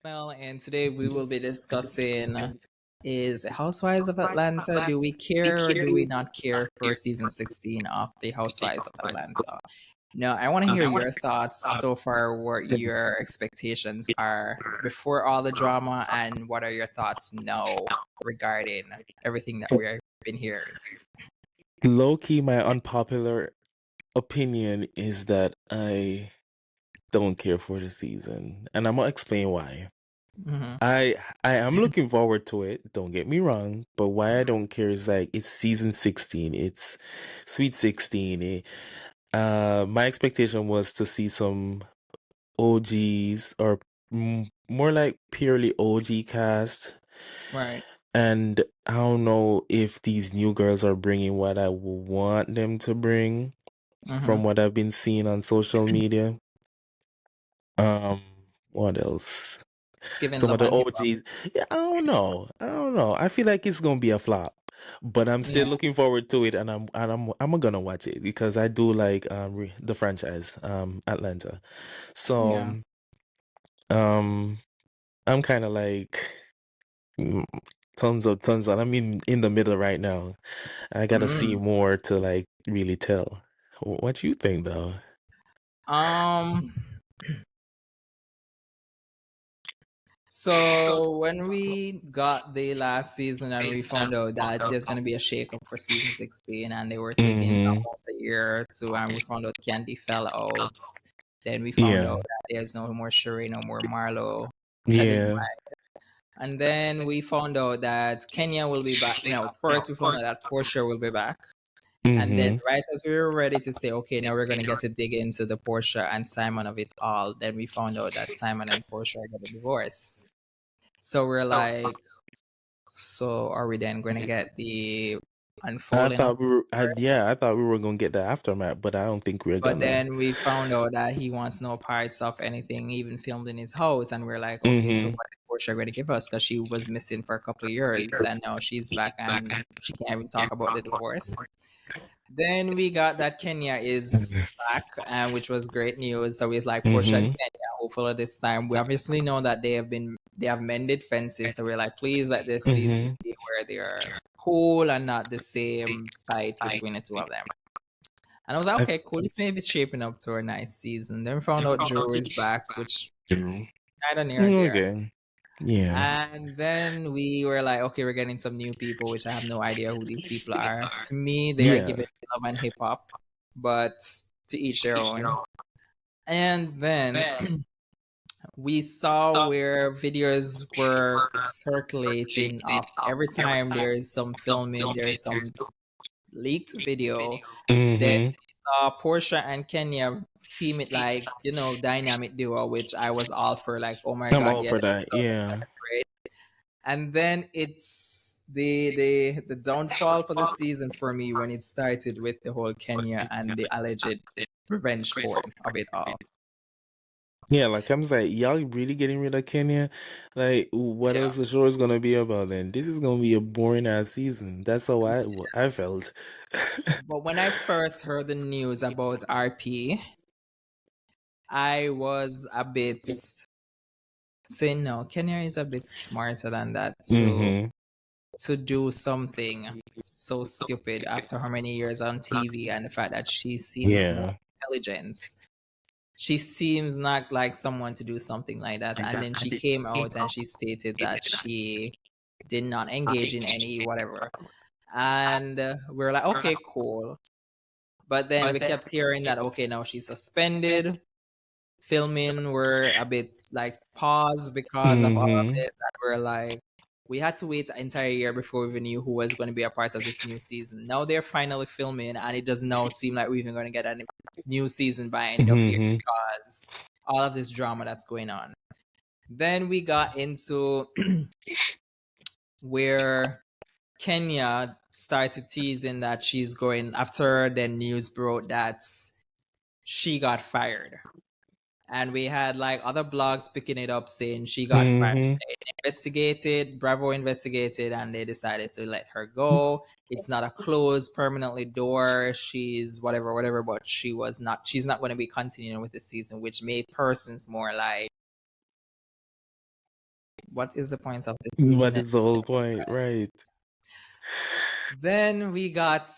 Mel, and today we will be discussing is the Housewives of Atlanta. Do we care or do we not care for season 16 of the Housewives of Atlanta? Now, I want to hear your thoughts so far, what your expectations are before all the drama, and what are your thoughts now regarding everything that we have been hearing. Low key, my unpopular opinion is that I don't care for the season, and I'm gonna explain why. Mm-hmm. I am looking forward to it, don't get me wrong, but why I don't care is like it's season 16, it's Sweet 16. My expectation was to see some OGs or more like purely OG cast, Right. and I don't know if these new girls are bringing what I want them to bring Mm-hmm. from what I've been seeing on social media. Um, what else? It's giving Some of love the and hip hop. OGs. Yeah, I don't know. I don't know. I feel like it's gonna be a flop, but I'm Yeah. still looking forward to it, and I'm gonna watch it because I do like the franchise Atlanta. Yeah. So um I'm kind of like mm, thumbs up, thumbs down. I'm in the middle right now. I gotta see Mm. more to like really tell. What you think though? Um. So when we got the last season and we found out that there's going to be a shakeup for season 16 and they were taking Mm-hmm. almost a year to and we found out Candy fell out. Then we found out Yeah. that there's no more Sheree, no more Marlo, which I didn't Yeah. like. And then we found out that Kenya will be back. No, first we found out that Portia will be back. And then Mm-hmm. right as we were ready to say, okay, now we're gonna get to dig into the Portia and Simon of it all, then we found out that Simon and Portia are gonna divorce. So we're like, so are we then going to get the unfolding of first? I thought we were gonna get the aftermath, but I don't think we're But gonna. then we found out that he wants no parts of anything, even filmed in his house. And we're like, okay, so Mm-hmm. what is Portia going to give us? Because she was missing for a couple of years and now she's back and she can't even talk about the divorce. Then we got that Kenya is back, which was great news. So it's like Portia and Mm-hmm. Kenya. Hopefully this time we obviously know that they have mended fences. So we're like, please let this season Mm-hmm. be where they are cool and not the same fight between the two of them. And I was like, I, okay, cool. This may be shaping up to a nice season. Then we found out Drew is back, which kind of near there. okay. Yeah. And then we were like, okay, we're getting some new people, which I have no idea who these people are. To me, they are Yeah. giving love and hip hop, but to each their own. And then we saw where videos were circulating of every time there is some filming, there's some leaked video. Then Mm-hmm. we saw Portia and Kenya team it like, dynamic duo, which I was all for like, oh my I'm God, all yeah, for that's that. so Yeah. great. And then it's the downfall for the season for me when it started with the whole Kenya and the alleged revenge porn of it all. Yeah, like I'm like, y'all really getting rid of Kenya? Like, what Yeah. else the show is gonna be about then? This is gonna be a boring ass season. That's how I Yes. felt. But when I first heard the news about RP, I was a bit saying no, Kenya is a bit smarter than that Mm-hmm. to do something so stupid after how many years on TV and the fact that she seems more Yeah. intelligent. She seems not like someone to do something like that. And then she came out and she stated that she did not engage in any whatever. And we're like, okay, cool. But then we kept hearing that, okay, now she's suspended. Filming were a bit like paused because of all of Mm-hmm. this. And we're like, we had to wait an entire year before we even knew who was going to be a part of this new season. Now they're finally filming, and it does now seem like we're even going to get a new season by end of year Mm-hmm. because all of this drama that's going on. Then we got into where Kenya started teasing that she's going after the news broke that she got fired. And we had like other blogs picking it up saying she got fired. Mm-hmm. They investigated, Bravo investigated, and they decided to let her go. It's not a closed permanently door. She's whatever, whatever, but she's not going to be continuing with the season, which made persons more like what is the point of this season? What is the whole point? Right. Then we got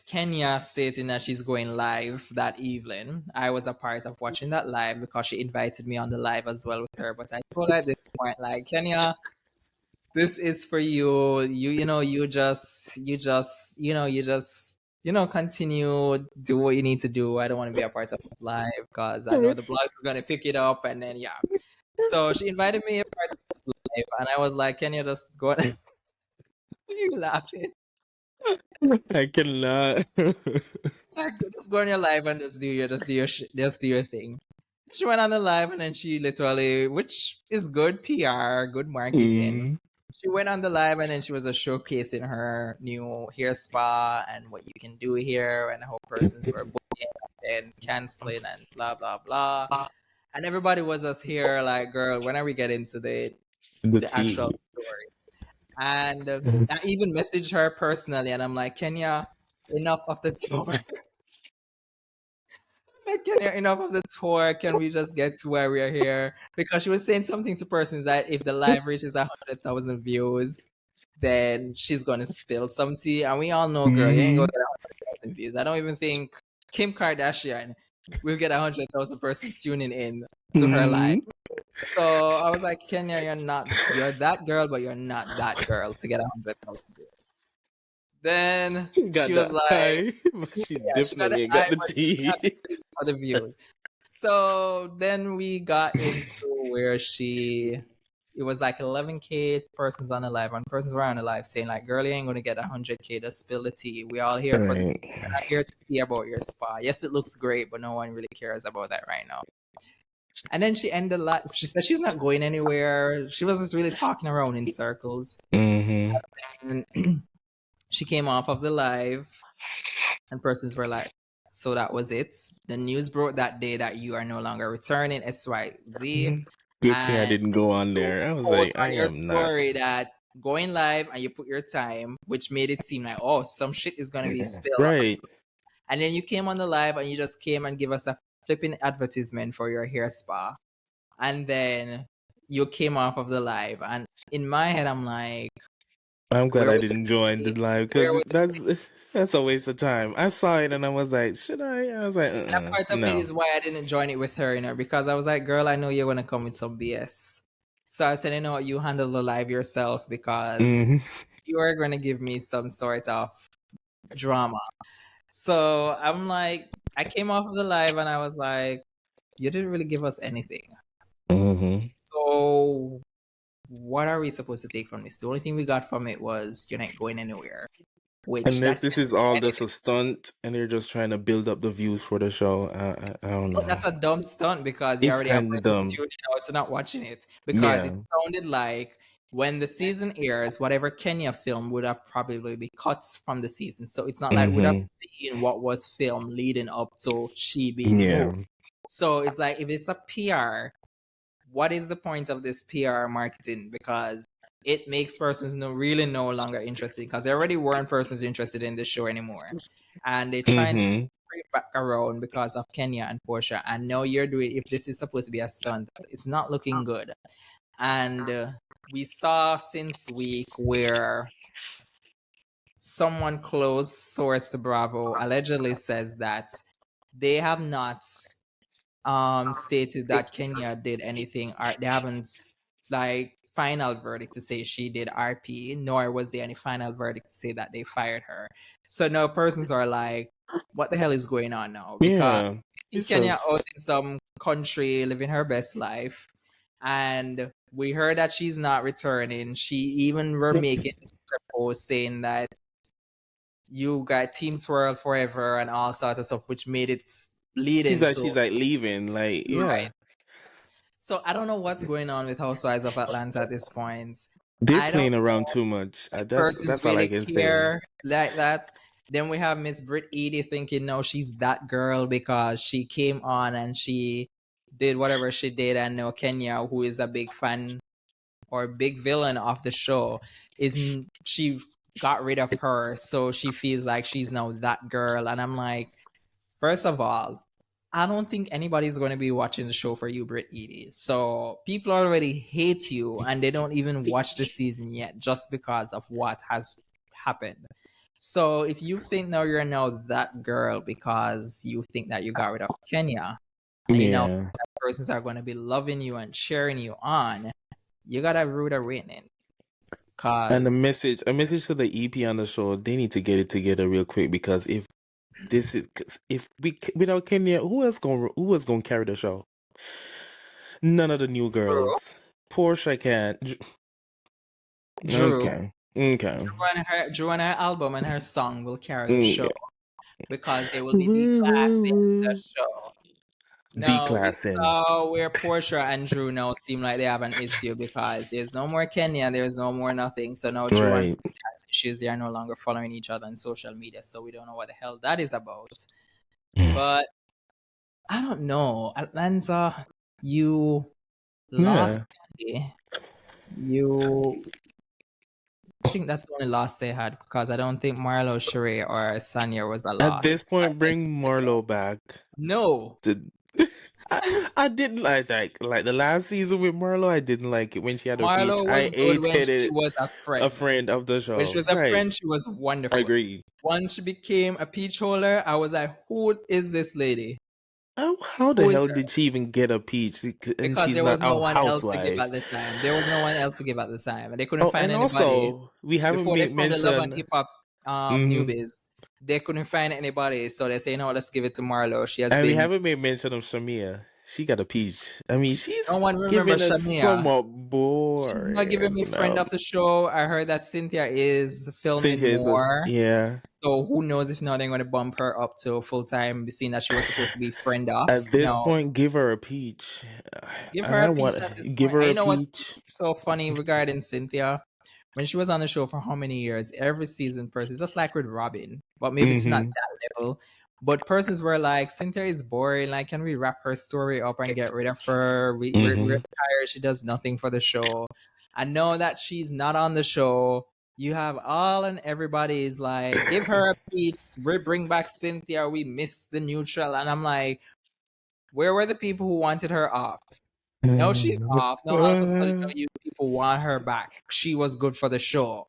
Kenya stating that she's going live that evening. I was a part of watching that live because she invited me on the live as well with her. But I told her at this point, like, Kenya, this is for you. Continue, do what you need to do. I don't want to be a part of this live because I know the blogs are gonna pick it up, and then yeah. So she invited me a part of this live, and I was like, "Can you just go?" Why are you laughing? I cannot. Like, just go on your live and just do your thing. She went on the live and then she literally, which is good PR, good marketing. She went on the live and then she was showcasing her new hair spa and what you can do here and how persons were booking and canceling and blah blah blah. And everybody was just here like, girl, when are we getting to the actual story? And I even messaged her personally and I'm like, Kenya, enough of the tour. Kenya, enough of the tour. Can we just get to where we are here? Because she was saying something to persons that if the live reaches 100,000 views, then she's gonna spill some tea. And we all know, girl, you ain't gonna get 100,000 views. I don't even think Kim Kardashian will get 100,000 persons tuning in to her live. So I was like, Kenya, you're that girl, but you're not that girl to get 100,000 views. Then she was like, she definitely got the tea for the views. So then we got into where it was like 11K persons on the live, and persons were on the live saying like, girl, you ain't gonna get 100K, just spill the tea. We all here for the tea. We're not here to see about your spa. Yes, it looks great, but no one really cares about that right now. And then she ended live. She said she's not going anywhere. She was just really talking around in circles. And she came off of the live and persons were like, so that was it. The news broke that day that you are no longer returning XYZ. Good thing I didn't go on there. I was like, I am not. That going live and you put your time, which made it seem like, oh, some shit is going to be spilled. Right. And then you came on the live and you just came and give us a flipping advertisement for your hair spa. And then you came off of the live. And in my head, I'm like, I'm glad I didn't join the live because that's a waste of time. I saw it and I was like, should I? I was like, that part of it is why I didn't join it with her, because I was like, girl, I know you're going to come with some BS. So I said, you know what, you handle the live yourself because you are going to give me some sort of drama. So I'm like, I came off of the live and I was like, you didn't really give us anything. So what are we supposed to take from this? The only thing we got from it was you're not going anywhere. Unless this is all just a stunt and they're just trying to build up the views for the show. I don't know. But that's a dumb stunt because you already have person tuning out to not watching it. Because it sounded like when the season airs, whatever Kenya filmed would have probably be cut from the season. So it's not like we'd have seen what was filmed leading up to she being moved. So it's like, if it's a PR, what is the point of this PR marketing? Because it makes persons really no longer interested, because there already weren't persons interested in the show anymore. And they try and bring it back around because of Kenya and Portia. And now you're doing, if this is supposed to be a stunt, it's not looking good. And we saw since week where someone close source to Bravo allegedly says that they have not stated that Kenya did anything. They haven't final verdict to say she did RP, nor was there any final verdict to say that they fired her. So now persons are like, what the hell is going on now? Because Kenya out in some country living her best life, and we heard that she's not returning. She even were making a post saying that you got Team Twirl forever and all sorts of stuff, which made it lead into she's like leaving, like right. So I don't know what's going on with Housewives of Atlanta at this point. They're playing around too much. That's all I can say. Like that. Then we have Miss Britt Edie thinking, no, she's that girl because she came on and she did whatever she did. And now Kenya, who is a big fan or big villain of the show, she got rid of her. So she feels like she's now that girl. And I'm like, first of all, I don't think anybody's going to be watching the show for you, Brit Edie. So people already hate you and they don't even watch the season yet just because of what has happened. So if you think now you're now that girl because you think that you got rid of Kenya and you know Yeah. that persons are going to be loving you and cheering you on, you got to root a winning. And Cause a message to the EP on the show, they need to get it together real quick, because if we without Kenya, who else gonna carry the show? None of the new girls. Portia can't. Drew, Okay. Drew and her album and her song will carry the show Okay. because they will be declassing the show. No, we Declassing. saw where Portia and Drew now seem like they have an issue because there's no more Kenya, there's no more nothing. So now Drew and Right. Portia has issues. They are no longer following each other on social media. So we don't know what the hell that is about. But I don't know. Atlanta, you lost Yeah. Candy. I think that's the only loss they had because I don't think Marlo, Sheree, or Sanya was a At this loss. point, bring Marlo back. No. I didn't like the last season with Marlo. I didn't like it when she had her peach. Marlo I was good when hated she it. was a A friend. friend of the show. When she was a Right. friend, she was wonderful. Agreed. Once she became a peach holder, I was like, who is this lady? How the hell did she even get a peach? And Because she's there was not no a one else to give housewife. at the time. There was no one else to give at the time. And they couldn't find And anybody. also, we haven't Before they found the Love and mentioned. Hip Hop newbies, they couldn't find anybody. So they say, no, let's give it to Marlo. She has And we been. haven't made mention of Shamia. She got a peach. I mean, she's No one remember giving us Shamia. somewhat She's not giving me boring. friend of the show. I heard that Cynthia is filming Cynthia is more. yeah. So who knows if now they're going to bump her up to full time, seeing that she was supposed to be friend off. At this point, give her a peach. Give her a peach at this give point. her You a know what's peach. so funny regarding Cynthia? When she was on the show for how many years, every season person, just like with Robin, but maybe it's not that level. But persons were like, Cynthia is boring. Like, can we wrap her story up and get rid of her? We're tired. She does nothing for the show. I know that she's not on the show. You have all and everybody's like, give her a peach. Bring back Cynthia. We miss the neutral. And I'm like, where were the people who wanted her off? No, she's off. Now all of a sudden, you people want her back. She was good for the show.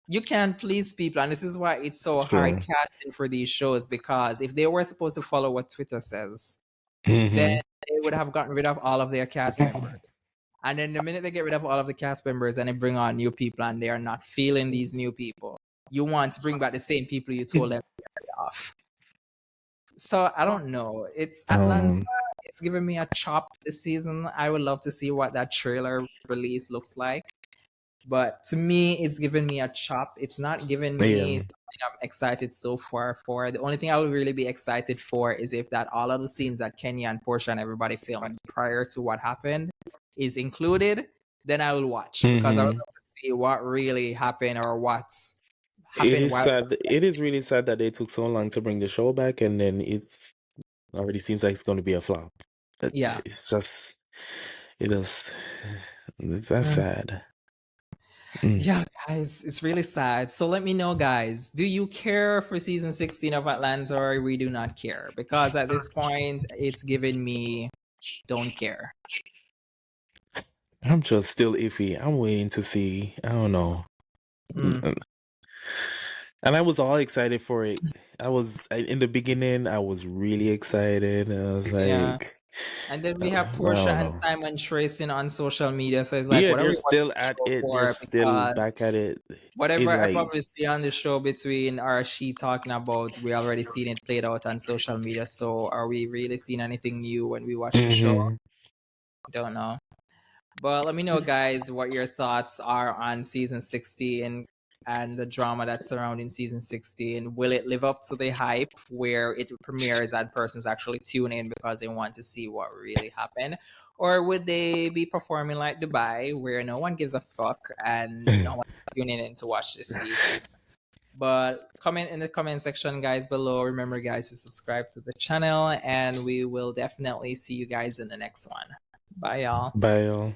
You can't please people, and this is why it's so hard casting for these shows, because if they were supposed to follow what Twitter says, then they would have gotten rid of all of their cast members. And then the minute they get rid of all of the cast members and they bring on new people and they are not feeling these new people, you want to bring back the same people you told them to get off. So I don't know. It's Atlanta. It's giving me a chop this season. I would love to see what that trailer release looks like. But to me, it's giving me a chop. It's not giving me something I'm excited so far for. The only thing I would really be excited for is if that all of the scenes that Kenya and Portia and everybody filmed prior to what happened is included, then I will watch. Because I would love to see what really happened or what's happened. It is sad. It is really sad that they took so long to bring the show back, and then it's already seems like it's going to be a flop. Yeah. It's just, that's sad. Yeah, guys, it's really sad. So let me know, guys, do you care for season 16 of Atlanta, or we do not care? Because at this point, it's giving me don't care. I'm just still iffy. I'm waiting to see. I don't know. And I was all excited for it. In the beginning, I was really excited. I was like, and then we have Portia and Simon tracing on social media. So it's like, yeah, whatever they're still at it. They're still back at it. Whatever I probably see on the show between or she talking about, we already seen it played out on social media. So are we really seeing anything new when we watch the show? Don't know. But let me know, guys, what your thoughts are on season 16 and the drama that's surrounding season 16. Will it live up to the hype where it premieres and persons actually tune in because they want to see what really happened? Or would they be performing like Dubai, where no one gives a fuck and no one tuning in to watch this season? But comment in the comment section, guys, below. Remember, guys, to subscribe to the channel, and we will definitely see you guys in the next one. Bye, y'all. Bye, y'all.